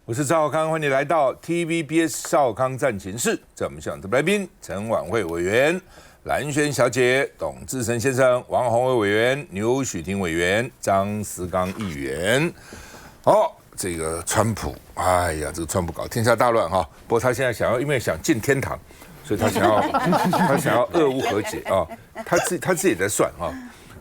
我是赵少康，欢迎你来到 TVBS 少康战情室。在我们现场的来宾：陈婉慧委员、蓝轩小姐、董志成先生、王宏伟委员、牛许婷委员、张思刚议员。好，这个川普，哎呀，这个川普搞天下大乱哈。不过他现在想要，因为想进天堂，所以他想要俄乌和解啊。他自己也在算啊。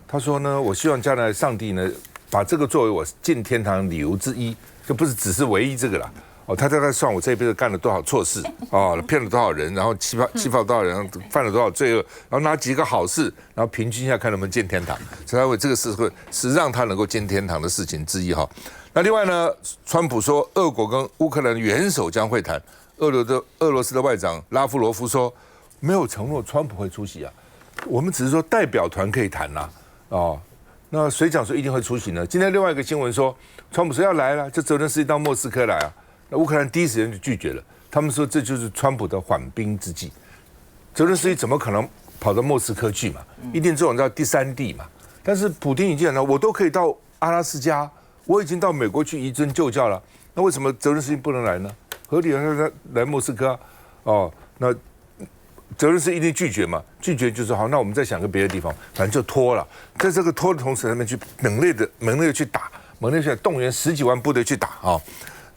他说呢，我希望将来上帝呢，把这个作为我进天堂理由之一。就不是只是唯一这个啦，哦，他大概算我这一辈子干了多少错事，哦，骗了多少人，然后欺负多少人，犯了多少罪恶，然后拿几个好事，然后平均一下看能不能进天堂，所以他为这个事会是让他能够进天堂的事情之一哈。那另外呢，川普说俄国跟乌克兰元首将会谈，俄罗斯的外长拉夫罗夫说没有承诺川普会出席啊，我们只是说代表团可以谈啦，哦。那谁讲说一定会出席呢？今天另外一个新闻说，川普说要来了，就泽连斯基到莫斯科来啊。那乌克兰第一时间就拒绝了，他们说这就是川普的缓兵之计。泽连斯基怎么可能跑到莫斯科去嘛？一定这种叫第三地嘛。但是普丁已经讲了，我都可以到阿拉斯加，我已经到美国去移樽就教了，那为什么泽连斯基不能来呢？合理让他来莫斯科啊？哦，那。泽连斯基一定拒绝嘛？拒绝就是好，那我们再想个别的地方，反正就拖了。在这个拖的同时，他们去猛烈的去打，猛烈去动员10几万部队去打啊。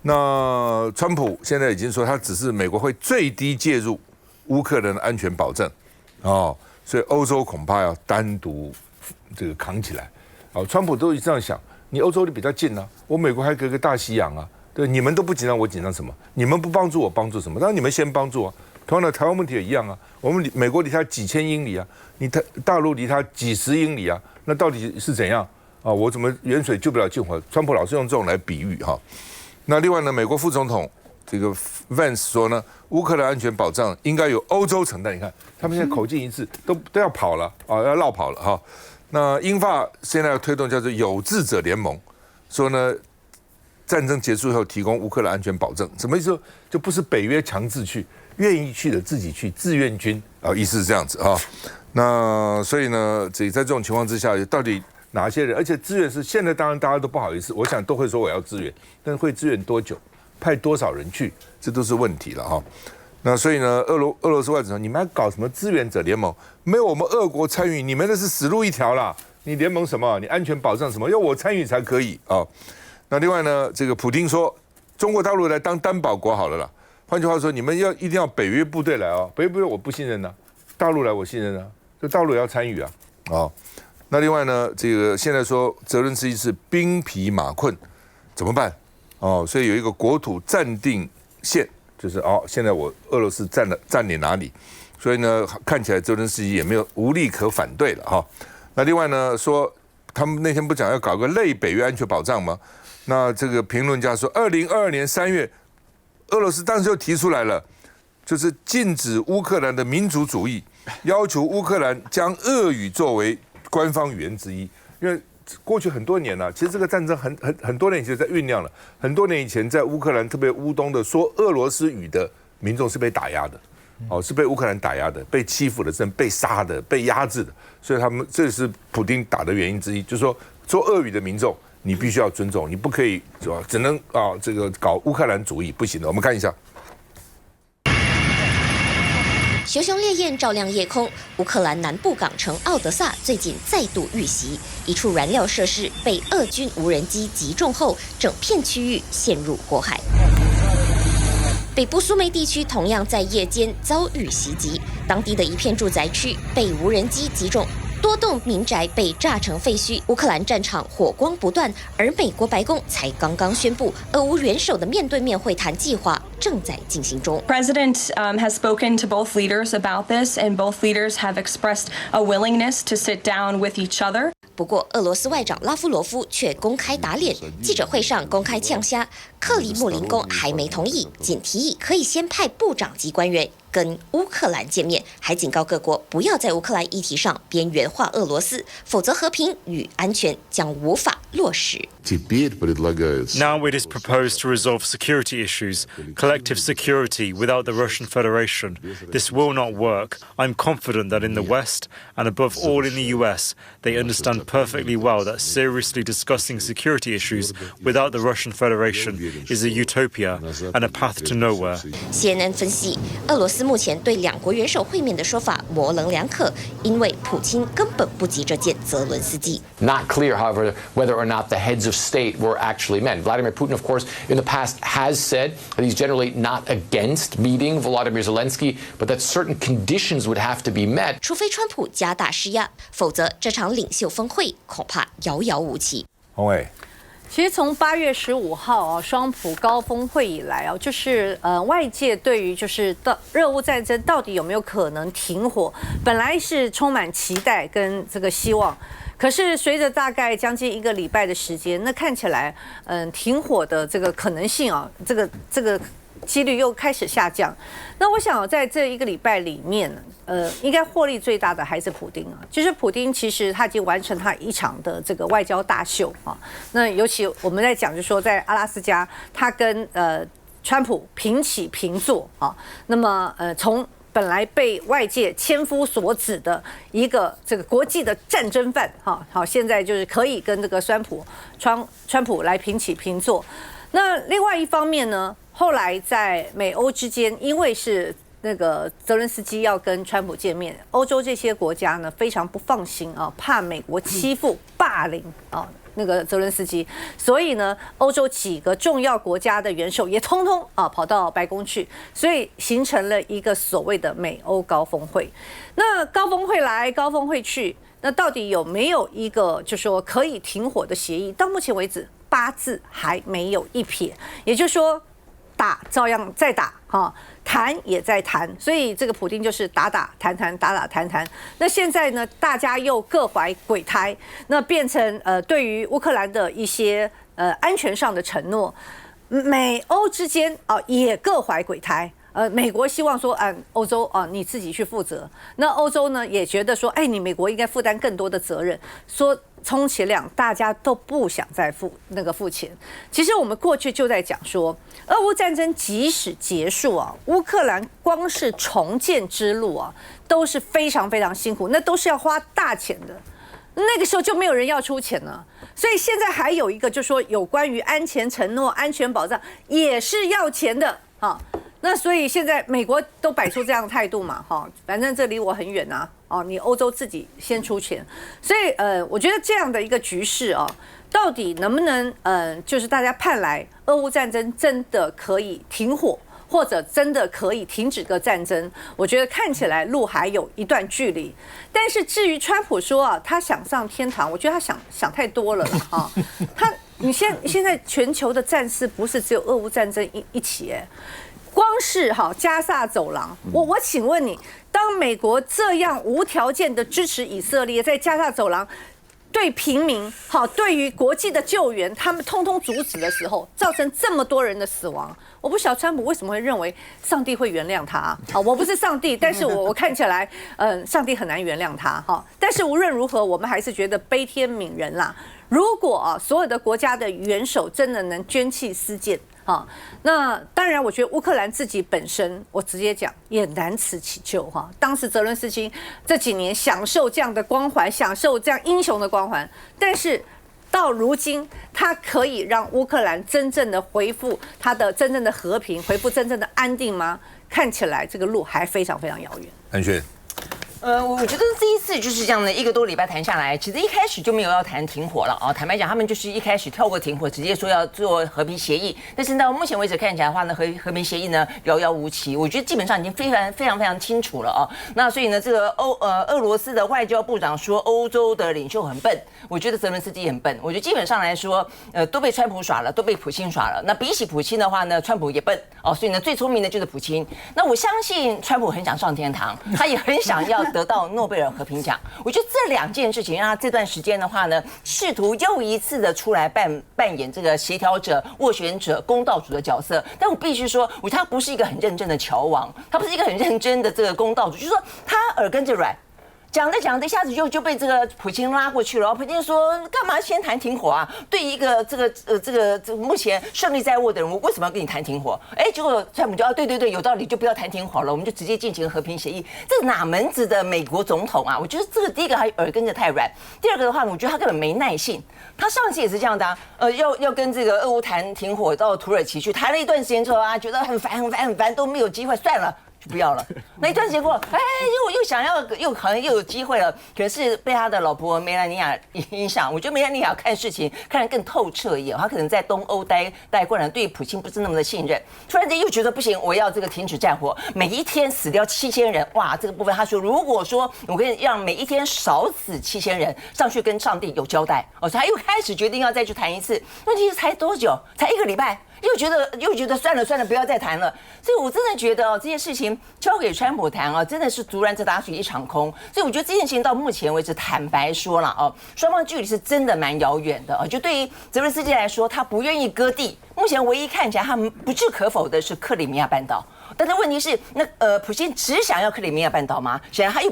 那川普现在已经说，他只是美国会最低介入乌克兰的安全保证哦，所以欧洲恐怕要单独这个扛起来。哦，川普都这样想，你欧洲离比较近啊，我美国还隔个大西洋啊，对，你们都不紧张，我紧张什么？你们不帮助我帮助什么？当然你们先帮助啊。同样的，台湾问题也一样啊。我们美国离他几千英里啊，大陆离他几十英里啊，那到底是怎样啊？我怎么远水救不了近火？川普老是用这种来比喻哈。那另外呢，美国副总统这个 Vance 说呢，乌克兰安全保障应该由欧洲承担。你看，他们现在口径一致，都要跑了啊，要绕跑了哈。那英法现在要推动叫做有志者联盟，说呢，战争结束以后提供乌克兰安全保证，什么意思？就不是北约强制去。愿意去的自己去，志愿军啊，意思是这样子啊。那所以呢，在这种情况之下，到底哪些人？而且支援是现在当然大家都不好意思，我想都会说我要支援，但是会支援多久，派多少人去，这都是问题了哈。那所以呢，俄罗斯外长说，你们还搞什么支援者联盟？没有我们俄国参与，你们那是死路一条啦。你联盟什么？你安全保障什么？要我参与才可以啊。那另外呢，这个普丁说，中国大陆来当担保国好了啦。换句话说，你们一定要北约部队来哦，北约部队我不信任啊，大陆来我信任啊，就大陆也要参与啊，哦，那另外呢，这个现在说泽连斯基是兵疲马困，怎么办？哦，所以有一个国土暂定线，就是哦，现在我俄罗斯占领哪里，所以呢，看起来泽连斯基也没有无力可反对了哈。那另外呢，说他们那天不讲要搞个类北约安全保障吗？那这个评论家说，2022年3月。俄罗斯当时就提出来了，就是禁止乌克兰的民族主义，要求乌克兰将俄语作为官方语言之一。因为过去很多年了，其实这个战争很多年以前在酝酿了，很多年以前在乌克兰，特别乌东的说俄罗斯语的民众是被打压的，哦，是被乌克兰打压的，被欺负的，甚至被杀的，被压制的。所以他们这是普丁打的原因之一，就是说俄语的民众。你必须要尊重，你不可以只能这个搞乌克兰主义，不行的。我们看一下，熊熊烈焰照亮夜空，乌克兰南部港城奥德萨最近再度遇袭，一处燃料设施被俄军无人机击中后，整片区域陷入火海。北部苏梅地区同样在夜间遭遇袭击，当地的一片住宅区被无人机击中。多栋民宅被炸成废墟，乌克兰战场火光不断，而美国白宫才刚刚宣布，俄乌元首的面对面会谈计划正在进行中。President has spoken to both leaders about this, and both leaders have expressed a willingness to sit down with each other. 不过，俄罗斯外长拉夫罗夫却公开打脸，记者会上公开呛瞎，克里姆林宫还没同意，仅提议可以先派部长级官员跟乌克兰见面，还警告各国不要在乌克兰议题上边缘化俄罗斯，否则和平与安全将无法落实。Now it is proposed to resolve security issues, collective security without the Russian Federation. This will not work. I'm confident that in the West, and above all in the US, they understand perfectly well that seriously discussing security issues without the Russian Federation is a utopia and a path to nowhere. CNN 分析，俄罗斯目前对两国元首会面的说法模棱两可，因为普京根本不急着见泽伦斯基。Not clear, however, whether or not the heads of state were actually met. Vladimir Putin, of course, in the past has said that he's generally not against meeting Volodymyr Zelensky, but that certain conditions would have to be met. 除非川普加大施压，否则这场领袖峰会恐怕遥遥无期。洪伟，其实从8月15号啊，双普高峰会以来啊，就是外界对于就是俄乌战争到底有没有可能停火，本来是充满期待跟这个希望。可是随着大概将近1个礼拜的时间，那看起来，停火的这个可能性啊，这个几率又开始下降。那我想在这1个礼拜里面，应该获利最大的还是普丁啊。就是普丁其实他已经完成他一场的这个外交大秀啊。那尤其我们在讲，就是说在阿拉斯加，他跟川普平起平坐啊。那么从本来被外界千夫所指的一个这个国际的战争犯，好，现在就是可以跟这个川普来平起平坐。那另外一方面呢，后来在美欧之间，因为是那个泽伦斯基要跟川普见面，欧洲这些国家呢非常不放心啊，怕美国欺负霸凌啊。那个泽伦斯基，所以呢，欧洲几个重要国家的元首也通通跑到白宫去，所以形成了一个所谓的美欧高峰会。那高峰会来，高峰会去，那到底有没有一个就说可以停火的协议？到目前为止，8字还没有一撇，也就是说，打照样在打哈。谈也在谈，所以这个普丁就是打打谈谈，打打谈谈。那现在呢，大家又各怀鬼胎，那变成对于乌克兰的一些安全上的承诺，美欧之间也各怀鬼胎。美国希望说，欧洲你自己去负责。那欧洲呢也觉得说，你美国应该负担更多的责任。说充其量大家都不想再付钱。其实我们过去就在讲说，俄乌战争即使结束啊，乌克兰光是重建之路啊，都是非常非常辛苦，那都是要花大钱的。那个时候就没有人要出钱了，所以现在还有一个就是说有关于安全承诺、安全保障也是要钱的啊。那所以现在美国都摆出这样的态度嘛，反正这离我很远啊，你欧洲自己先出钱，所以我觉得这样的一个局势啊，到底能不能就是大家盼来俄乌战争真的可以停火，或者真的可以停止个战争？我觉得看起来路还有一段距离。但是至于川普说他想上天堂，我觉得他想太多了啊，你现在全球的战事不是只有俄乌战争一起光是加萨走廊，我请问你，当美国这样无条件的支持以色列在加萨走廊对平民对于国际的救援，他们通通阻止的时候，造成这么多人的死亡，我不晓得川普为什么会认为上帝会原谅他我不是上帝，但是我看起来上帝很难原谅他但是无论如何，我们还是觉得悲天悯人啦。如果所有的国家的元首真的能捐弃私剑那当然，我觉得乌克兰自己本身，我直接讲也难辞其咎当时泽伦斯基这几年享受这样的光环，享受这样英雄的光环，但是到如今，他可以让乌克兰真正的恢复他的真正的和平，恢复真正的安定吗？看起来这个路还非常非常遥远。安轩。我觉得这一次就是这样的1个多礼拜谈下来，其实一开始就没有要谈停火了坦白讲，他们就是一开始跳过停火，直接说要做和平协议。但是到目前为止看起来的话呢，和平协议呢遥遥无期。我觉得基本上已经非常清楚了那所以呢，这个俄罗斯的外交部长说欧洲的领袖很笨，我觉得泽伦斯基也很笨。我觉得基本上来说，都被川普耍了，都被普京耍了。那比起普京的话呢，川普也笨所以呢，最聪明的就是普京。那我相信川普很想上天堂，他也很想要得到诺贝尔和平奖。我觉得这2件事情让他这段时间的话呢，试图又一次的出来扮演这个协调者、斡旋者、公道主的角色。但我必须说，他不是一个很认真的乔王，他不是一个很认真的这个公道主，就是说他耳根子软。讲着讲着，一下子就被这个普京拉过去了。普京说：“干嘛先谈停火啊？对一个这个目前胜利在握的人，我为什么要跟你谈停火？”哎，结果川普就对，有道理，就不要谈停火了，我们就直接进行和平协议。这哪门子的美国总统啊？我觉得这个第一个他耳根子太软，第二个的话，我觉得他根本没耐性。他上次也是这样的啊，要跟这个俄乌谈停火，到土耳其去谈了一段时间之后啊，觉得很烦，都没有机会，算了。就不要了。那一段时间过，哎，又想要，好像又有机会了。可是被他的老婆梅兰妮亚影响，我觉得梅兰妮亚看事情看得更透彻一点。他可能在东欧待惯了，对普京不是那么的信任。突然间又觉得不行，我要这个停止战火。每一天死掉7000人，哇，这个部分他说，如果说我可以让每一天少死7000人，上去跟上帝有交代，所以他又开始决定要再去谈一次。问题是才多久？才1个礼拜。又觉得算了，不要再谈了。所以我真的觉得这件事情交给川普谈真的是竹篮子打水一场空。所以我觉得这件事情到目前为止，坦白说了双方距离是真的蛮遥远的就对于泽伦斯基来说，他不愿意割地。目前唯一看起来他们不置可否的是克里米亚半岛。但是问题是，普京只想要克里米亚半岛吗？显然他又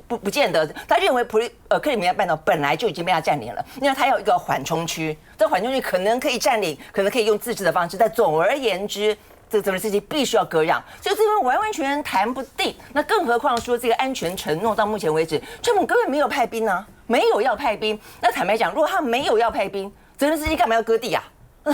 不见得。他认为克里米亚半岛本来就已经被他占领了，因为他要一个缓冲区，这缓冲区可能可以占领，可能可以用自治的方式。但总而言之，这个泽连斯基必须要割让，所以这边完全谈不定。那更何况说这个安全承诺到目前为止，川普根本没有派兵啊，没有要派兵。那坦白讲，如果他没有要派兵，泽连斯基干嘛要割地啊？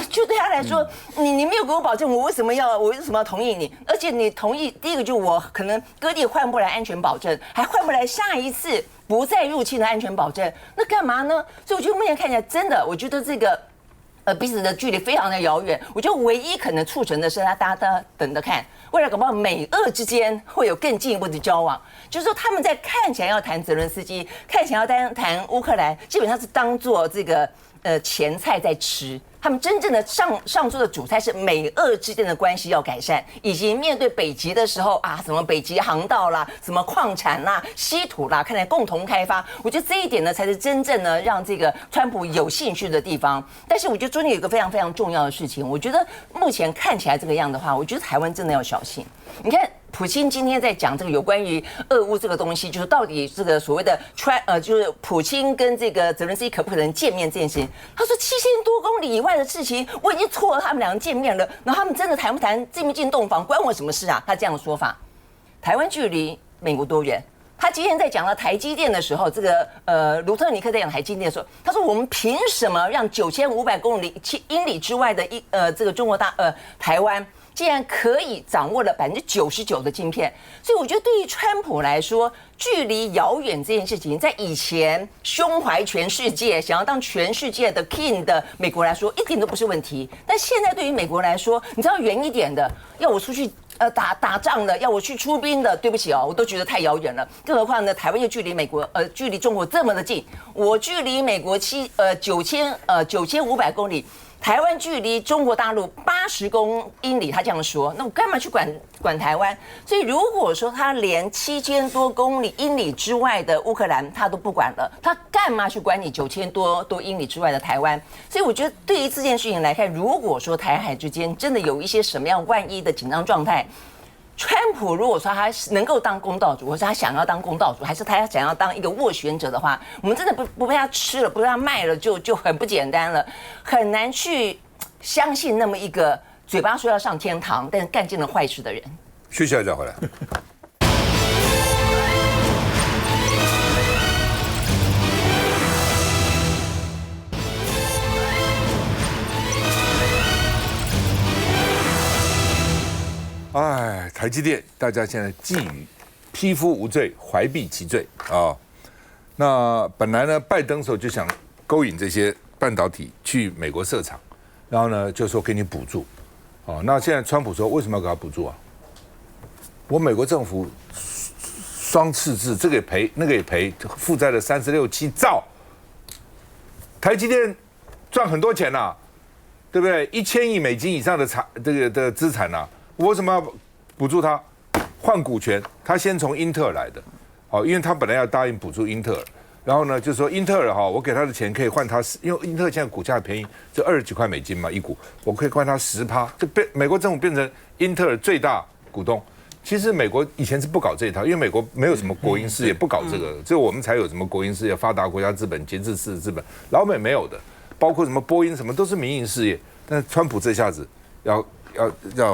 就对他来说，你没有给我保证，我为什么要同意你？而且你同意，第一个就我可能割地换不来安全保证，还换不来下一次不再入侵的安全保证，那干嘛呢？所以我觉得目前看起来真的，我觉得这个彼此的距离非常的遥远。我觉得唯一可能促成的是大家等着看，未来搞不好美俄之间会有更进一步的交往，就是说他们在看起来要谈泽伦斯基，看起来要谈乌克兰，基本上是当做这个前菜在吃。他们真正的上桌的主菜是美俄之间的关系要改善，以及面对北极的时候什么北极航道啦，什么矿产啦、稀土啦，看来共同开发。我觉得这一点呢，才是真正呢让这个川普有兴趣的地方。但是我觉得中间有一个非常非常重要的事情，我觉得目前看起来这个样的话，我觉得台湾真的要小心。你看。普京今天在讲这个有关于俄乌这个东西，就是到底这个所谓的就是普京跟这个泽伦斯基可不可能见面这件事情。他说7000多公里以外的事情，我已经错了他们两个见面了，然后他们真的谈不谈进不进洞房，关我什么事啊？他这样的说法。台湾距离美国多远？他今天在讲到台积电的时候，这个卢特尼克在讲台积电的时候，他说我们凭什么让9500英里之外的这个中国台湾竟然可以掌握了99%的晶片？所以我觉得对于川普来说，距离遥远这件事情，在以前胸怀全世界、想要当全世界的 king 的美国来说，一点都不是问题。但现在对于美国来说，你知道远一点的，要我出去打仗的，要我去出兵的，对不起我都觉得太遥远了。更何况呢，台湾又距离距离中国这么的近，我距离美国9500公里。台湾距离中国大陆80英里，他这样说，那我干嘛去管台湾？所以如果说他连7000多英里之外的乌克兰他都不管了，他干嘛去管你9000多英里之外的台湾？所以我觉得对于这件事情来看，如果说台海之间真的有一些什么样万一的紧张状态，川普如果说他能够当公道主，或者他想要当公道主，还是他想要当一个斡旋者的话，我们真的不被他吃了，不被他卖了，就很不简单了，很难去相信那么一个嘴巴说要上天堂，但是干尽了坏事的人。休息一下再回来。哎，台积电，大家现在觊觎匹夫无罪，怀璧其罪啊。那本来呢，拜登时候就想勾引这些半导体去美国设厂，然后呢就说给你补助。那现在川普说为什么要给他补助啊？我美国政府双赤字，这个也赔，那个也赔，负债了36、7兆，台积电赚很多钱呐，对不对？1000亿美金以上的的资产呐。我为什么要补助他换股权？他先从英特尔来的，因为他本来要答应补助英特尔，然后呢，就说英特尔我给他的钱可以换他，因为英特尔现在股价便宜，就20几块美金嘛一股，我可以换他10%，就美国政府变成英特尔最大股东。其实美国以前是不搞这一套，因为美国没有什么国营事业，不搞这个，只有我们才有什么国营事业，发达国家资本、节制式资本，老美没有的，包括什么波音什么都是民营事业。但是川普这下子要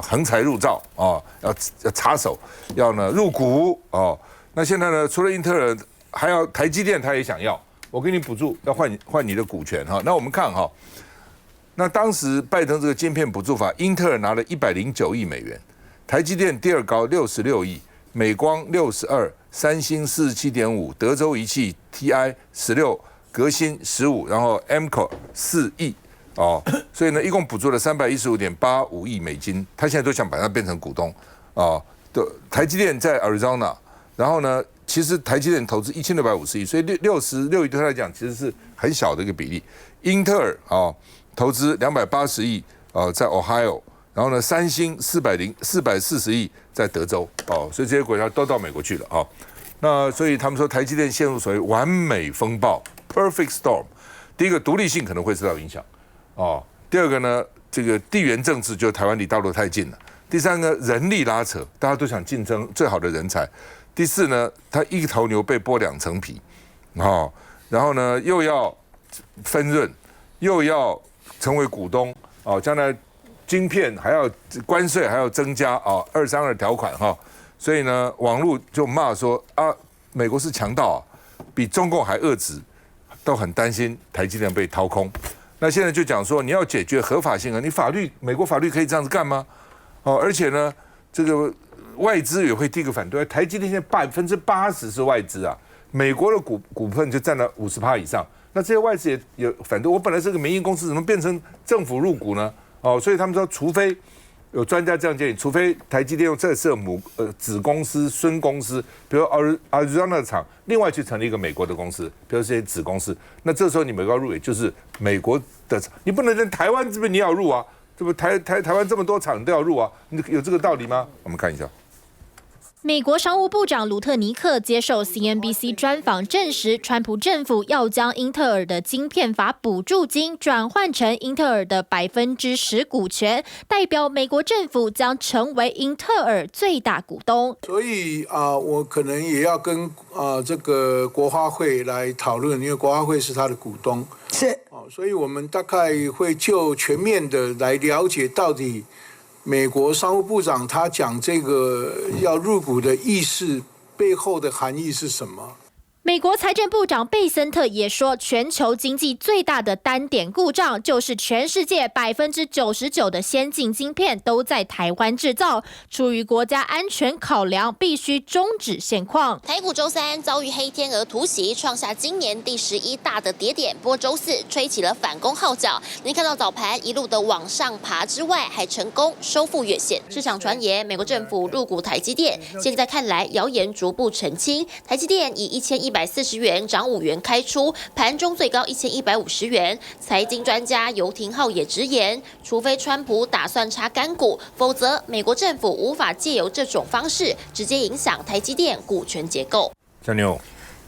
横财入灶啊，要插手，要呢入股哦。那现在呢，除了英特尔，还要台积电，他也想要，我给你补助，要换你的股权哈。那我们看哈，那当时拜登这个晶片补助法，英特尔拿了109亿美元，台积电第二高66亿，美光62，三星47.5，德州仪器 TI 16，革新15，然后 Amkor 4亿。哦，所以呢，一共补助了315.85亿美金，他现在都想把它变成股东，哦，台积电在 Arizona， 然后呢，其实台积电投资1650亿，所以66亿对他来讲其实是很小的一个比例。英特尔投资280亿在 Ohio， 然后呢，三星440亿在德州，所以这些国家都到美国去了啊。那所以他们说台积电陷入所谓完美风暴 （perfect storm）， 第一个独立性可能会受到影响。第二个呢，这个地缘政治就台湾离大陆太近了。第三个，人力拉扯，大家都想竞争最好的人才。第四呢，他一头牛被剥2层皮，然后呢又要分润，又要成为股东，将来晶片还要关税还要增加232条款所以呢，网络就骂说美国是强盗比中共还恶质，都很担心台积电被掏空。那现在就讲说，你要解决合法性你美国法律可以这样子干吗？而且呢，这个外资也会第一个反对。台积电现在80%是外资啊，美国的股份就占了50%以上。那这些外资也有反对。我本来是个民营公司，怎么变成政府入股呢？所以他们说，除非有专家这样建议，除非台积电用再设子公司、孙公司，比如Arizona 的厂，另外去成立一个美国的公司，比如这些子公司，那这时候你美国要入，也就是美国的厂，你不能在台湾这边你要入啊，这不台湾这么多厂都要入啊，你有这个道理吗？我们看一下。美国商务部长卢特尼克接受 CNBC 专访证实，川普政府要将英特尔的晶片法补助金转换成英特尔的10%股权，代表美国政府将成为英特尔最大股东。所以我可能也要跟这个国发会来讨论，因为国发会是他的股东，是所以我们大概会就全面的来了解到底。美国商务部长他讲这个要入股的意思背后的含义是什么？美国财政部长贝森特也说，全球经济最大的单点故障就是全世界99%的先进晶片都在台湾制造，出于国家安全考量，必须终止现况。台股周三遭遇黑天鹅突袭，创下今年第11大的跌点，不过周四吹起了反攻号角。您看到早盘一路的往上爬之外，还成功收复月线。市场传言美国政府入股台积电，现在看来谣言逐步澄清，台积电以1140元涨5元开出，盘中最高1150元。财经专家游廷浩也直言，除非川普打算插干股，否则美国政府无法借由这种方式直接影响台积电股权结构。小牛，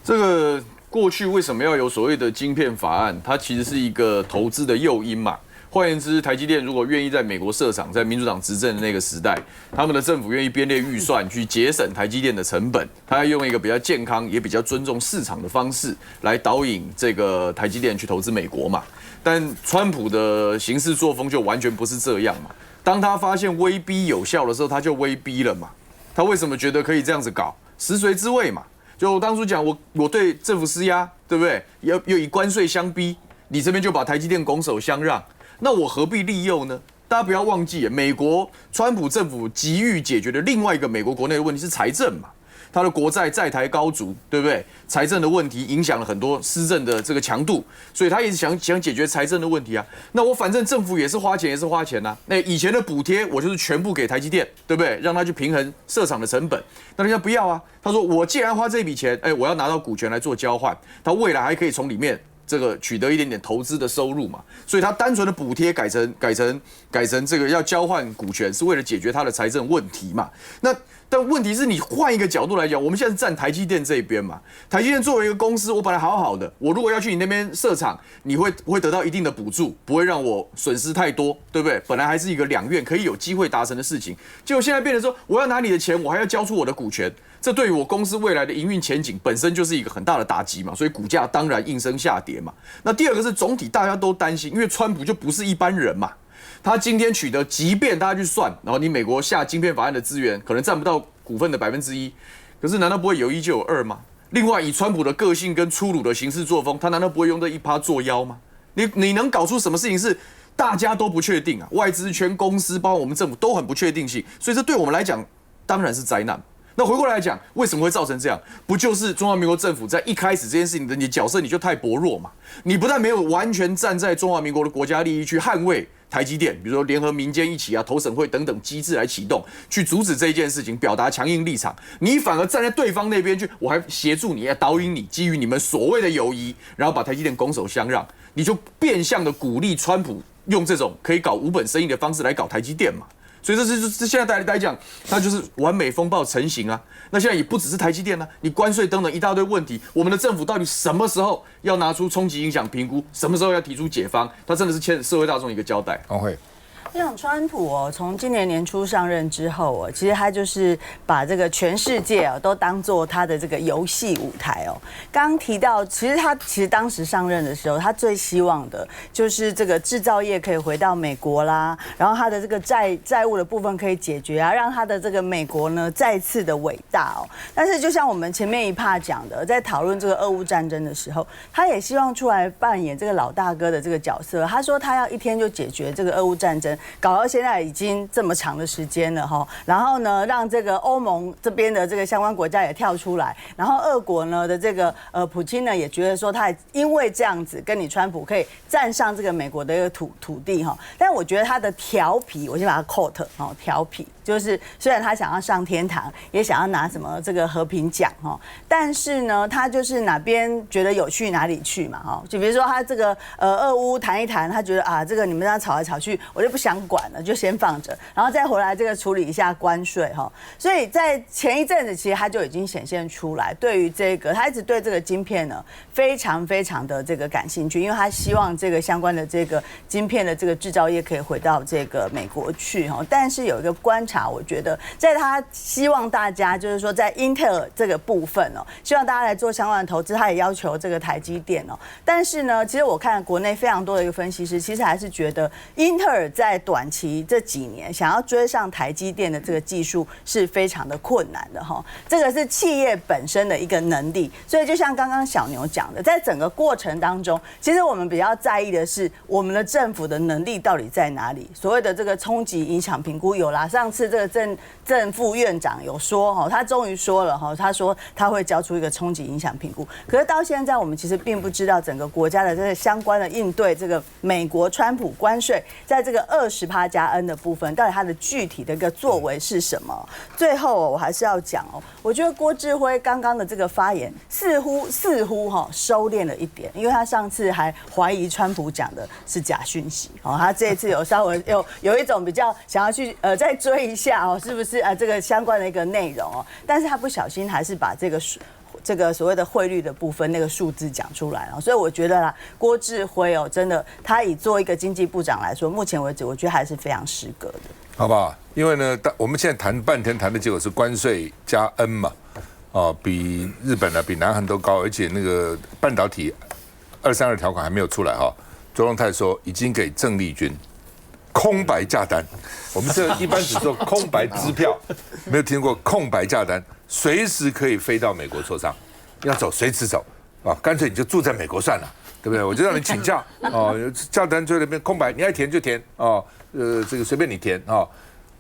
这个过去为什么要有所谓的晶片法案？它其实是一个投资的诱因嘛。换言之，台积电如果愿意在美国设厂，在民主党执政的那个时代，他们的政府愿意编列预算去节省台积电的成本，他要用一个比较健康也比较尊重市场的方式来导引这个台积电去投资美国嘛。但川普的行事作风就完全不是这样嘛。当他发现威逼有效的时候，他就威逼了嘛。他为什么觉得可以这样子搞？食髓知味嘛。就我当初讲，我对政府施压，对不对？又以关税相逼，你这边就把台积电拱手相让。那我何必利诱呢？大家不要忘记，美国川普政府急于解决的另外一个美国国内的问题是财政嘛，他的国债债台高筑，对不对？财政的问题影响了很多施政的这个强度，所以他也是想解决财政的问题啊。那我反正政府也是花钱呐。那以前的补贴我就是全部给台积电，对不对？让他去平衡设厂的成本。那人家不要啊，他说我既然花这笔钱，我要拿到股权来做交换，他未来还可以从里面。这个取得一点点投资的收入嘛，所以他单纯的补贴改成这个要交换股权，是为了解决他的财政问题嘛。那但问题是你换一个角度来讲，我们现在是站台积电这一边嘛。台积电作为一个公司，我本来好好的，我如果要去你那边设厂，你会得到一定的补助，不会让我损失太多，对不对？本来还是一个两院可以有机会达成的事情，结果现在变成说，我要拿你的钱，我还要交出我的股权，这对于我公司未来的营运前景本身就是一个很大的打击嘛，所以股价当然应声下跌嘛。那第二个是总体大家都担心，因为川普就不是一般人嘛。他今天取得，即便大家去算，然后你美国下晶片法案的资源可能占不到股份的1%，可是难道不会有1就有2吗？另外，以川普的个性跟粗鲁的行事作风，他难道不会用这1%作妖吗？你能搞出什么事情是大家都不确定啊？外资圈、公司，包括我们政府都很不确定性，所以这对我们来讲当然是灾难。那回过来讲，为什么会造成这样？不就是中华民国政府在一开始这件事情的你角色你就太薄弱嘛？你不但没有完全站在中华民国的国家利益去捍卫台积电，比如说联合民间一起啊、投审会等等机制来启动，去阻止这一件事情，表达强硬立场，你反而站在对方那边去，我还协助你，要导引你，基于你们所谓的友谊，然后把台积电拱手相让，你就变相的鼓励川普用这种可以搞无本生意的方式来搞台积电嘛。所以这现在来讲，它就是完美风暴成型啊。那现在也不只是台积电啊，你关税等等一大堆问题，我们的政府到底什么时候要拿出冲击影响评估，什么时候要提出解方？它真的是欠社会大众一个交代。王慧。我想川普从今年年初上任之后其实他就是把这个全世界都当做他的这个游戏舞台刚刚提到，其实当时上任的时候，他最希望的就是这个制造业可以回到美国啦，然后他的这个债务的部分可以解决啊，让他的这个美国呢再次的伟大但是就像我们前面一趴讲的，在讨论这个俄乌战争的时候，他也希望出来扮演这个老大哥的这个角色。他说他要一天就解决这个俄乌战争。搞到现在已经这么长的时间了然后呢，让这个欧盟这边的这个相关国家也跳出来，然后俄国呢的这个普京呢也觉得说他因为这样子跟你川普可以站上这个美国的一个土地但我觉得他的调皮，我先把它 quote 调皮，就是虽然他想要上天堂，也想要拿什么这个和平奖但是呢，他就是哪边觉得有趣哪里去嘛就比如说他这个俄乌谈一谈，他觉得啊这个你们这样吵来吵去，我就不想管了，就先放着，然后再回来这个处理一下关税所以在前一阵子，其实他就已经显现出来，对于这个他一直对这个晶片呢非常非常的这个感兴趣，因为他希望这个相关的这个晶片的这个制造业可以回到这个美国去但是有一个观察，我觉得在他希望大家就是说在英特尔这个部分希望大家来做相关的投资，他也要求这个台积电但是呢，其实我看国内非常多的一个分析师，其实还是觉得英特尔在短期这几年想要追上台积电的这个技术是非常的困难的这个是企业本身的一个能力。所以就像刚刚小牛讲的，在整个过程当中，其实我们比较在意的是我们的政府的能力到底在哪里。所谓的这个冲击影响评估有啦，上次这个正副院长有说他终于说了他说他会交出一个冲击影响评估。可是到现在我们其实并不知道整个国家的这个相关的应对这个美国川普关税在这个20%+N 的部分，到底它的具体的一个作为是什么？最后我还是要讲我觉得郭志辉刚刚的这个发言似乎收敛了一点，因为他上次还怀疑川普讲的是假讯息他这一次有稍微有一种比较想要去再追一下是不是这个相关的一个内容但是他不小心还是把这个所谓的汇率的部分那个数字讲出来所以我觉得郭志辉真的他以做一个经济部长来说，目前为止我觉得还是非常失格的，好不好？因为呢，我们现在谈半天谈的结果是关税加 N 嘛，比日本比南韩都高，而且那个半导体232条款还没有出来周荣泰说已经给郑丽君空白价单，我们这一般只说空白支票，没有听过空白价单，随时可以飞到美国磋商，要走随时走干脆你就住在美国算了，对不对？我就让你请假价单就在那边空白，你爱填就填这个随便你填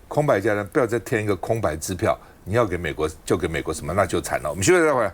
空白价单，不要再填一个空白支票，你要给美国就给美国什么，那就惨了。我们休息再回来。